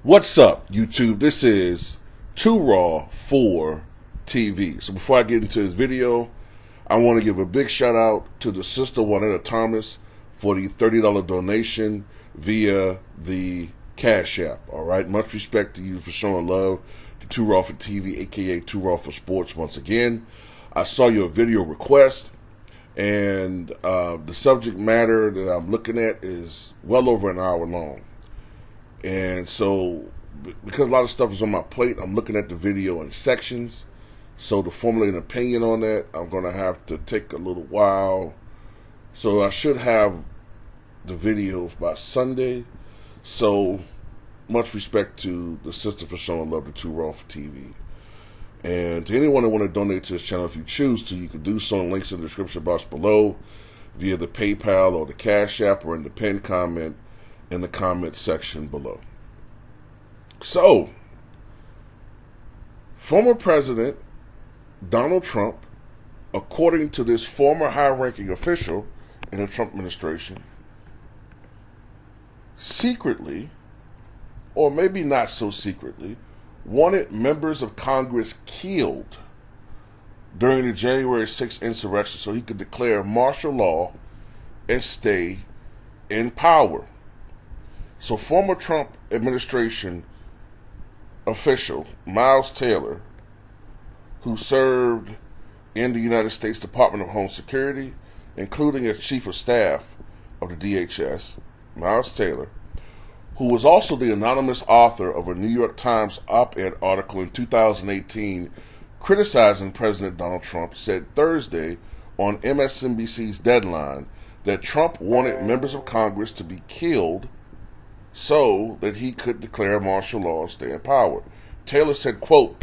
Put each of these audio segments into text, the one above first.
What's up, YouTube? This is Too Raw for TV. So before I get into this video, I want to give a big shout out to the sister Juanetta Thomas for the $30 donation via the Cash App. All right, much respect to you for showing love to Too Raw for TV, aka Too Raw for Sports. Once again, I saw your video request, and the subject matter that I'm looking at is well over an hour long. And so, because a lot of stuff is on my plate, I'm looking at the video in sections. So to formulate an opinion on that, I'm going to have to take a little while. So I should have the video by Sunday. So much respect to the sister for showing love to Too Raw for TV. And to anyone that want to donate to this channel, if you choose to, you can do so in links in the description box below via the PayPal or the Cash App or in the pinned comment in the comment section below. So, former President Donald Trump, according to this former high-ranking official in the Trump administration, secretly, or maybe not so secretly, wanted members of Congress killed during the January 6th insurrection so he could declare martial law and stay in power. So former Trump administration official Miles Taylor, who served in the United States Department of Home Security, including as Chief of Staff of the DHS, Miles Taylor, who was also the anonymous author of a New York Times op-ed article in 2018 criticizing President Donald Trump, said Thursday on MSNBC's Deadline that Trump wanted members of Congress to be killed so that he could declare martial law and stay in power. Taylor said, quote,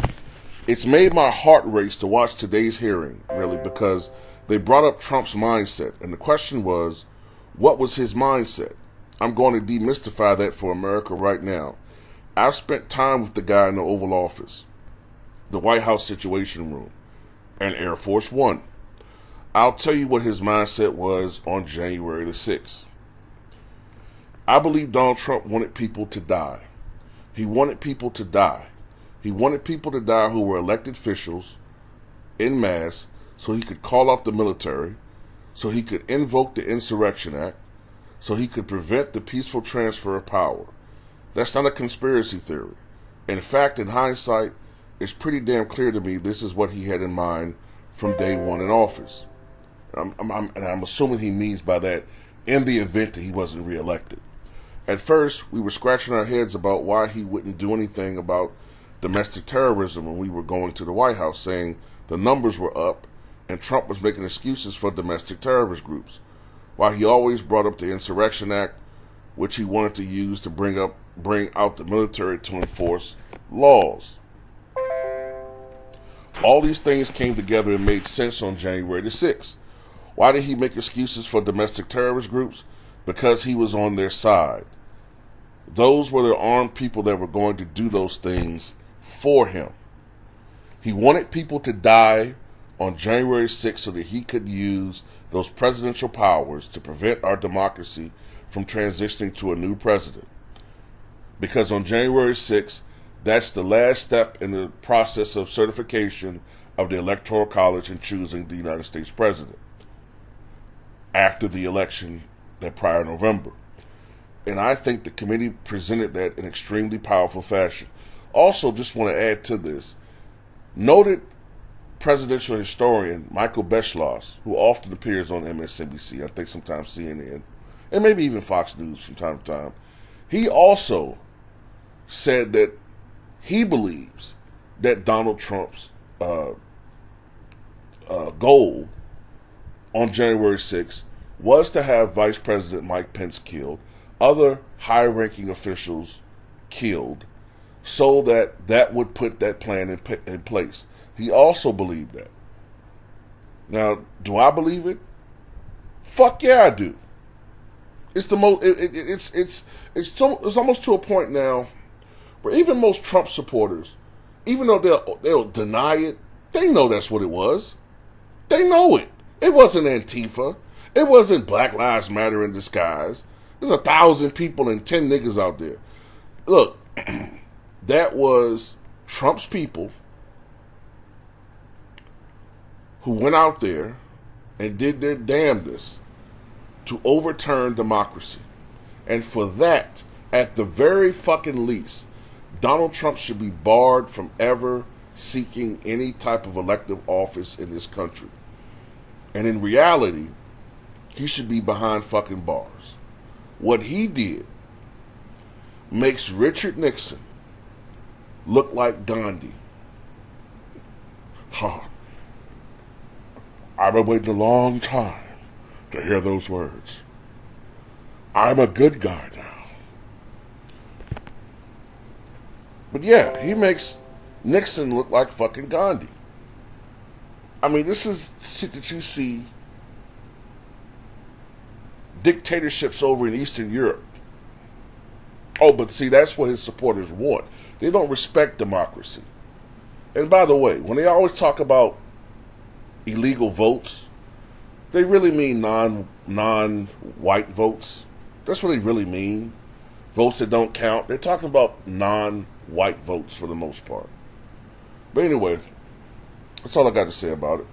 "It's made my heart race to watch today's hearing, really, because they brought up Trump's mindset. And the question was, what was his mindset? I'm going to demystify that for America right now. I've spent time with the guy in the Oval Office, the White House Situation Room, and Air Force One. I'll tell you what his mindset was on January the 6th. I believe Donald Trump wanted people to die. He wanted people to die. He wanted people to die who were elected officials en masse so he could call out the military, so he could invoke the Insurrection Act, so he could prevent the peaceful transfer of power. That's not a conspiracy theory. In fact, in hindsight, it's pretty damn clear to me this is what he had in mind from day one in office. And I'm assuming he means by that in the event that he wasn't reelected. At first, we were scratching our heads about why he wouldn't do anything about domestic terrorism when we were going to the White House, saying the numbers were up and Trump was making excuses for domestic terrorist groups, while he always brought up the Insurrection Act, which he wanted to use to bring out the military to enforce laws. All these things came together and made sense on January the 6th. Why did he make excuses for domestic terrorist groups? Because he was on their side. Those were the armed people that were going to do those things for him. He wanted people to die on January 6th so that he could use those presidential powers to prevent our democracy from transitioning to a new president. Because on January 6th, that's the last step in the process of certification of the Electoral College in choosing the United States president after the election that prior November. And I think the committee presented that in extremely powerful fashion. Also, just want to add to this, noted presidential historian Michael Beschloss, who often appears on MSNBC, I think sometimes CNN, and maybe even Fox News from time to time, he also said that he believes that Donald Trump's goal on January 6th was to have Vice President Mike Pence killed, other high-ranking officials killed, so that would put that plan in place. He also believed that. Now, do I believe it? Fuck yeah, I do. It's the most. It's almost to a point now where even most Trump supporters, even though they'll deny it, they know that's what it was. They know it. It wasn't Antifa. It wasn't Black Lives Matter in disguise. There's 1,000 people and 10 niggas out there. Look, That was Trump's people who went out there and did their damnedest to overturn democracy. And for that, at the very fucking least, Donald Trump should be barred from ever seeking any type of elective office in this country. And in reality, he should be behind fucking bars. What he did makes Richard Nixon look like Gandhi. Huh. I've been waiting a long time to hear those words. I'm a good guy now. But yeah, he makes Nixon look like fucking Gandhi. I mean, this is shit that you see dictatorships over in Eastern Europe. Oh, but see, that's what his supporters want. They don't respect democracy. And by the way, when they always talk about illegal votes, they really mean non-white votes. That's what they really mean. Votes that don't count. They're talking about non-white votes for the most part. But anyway, that's all I got to say about it.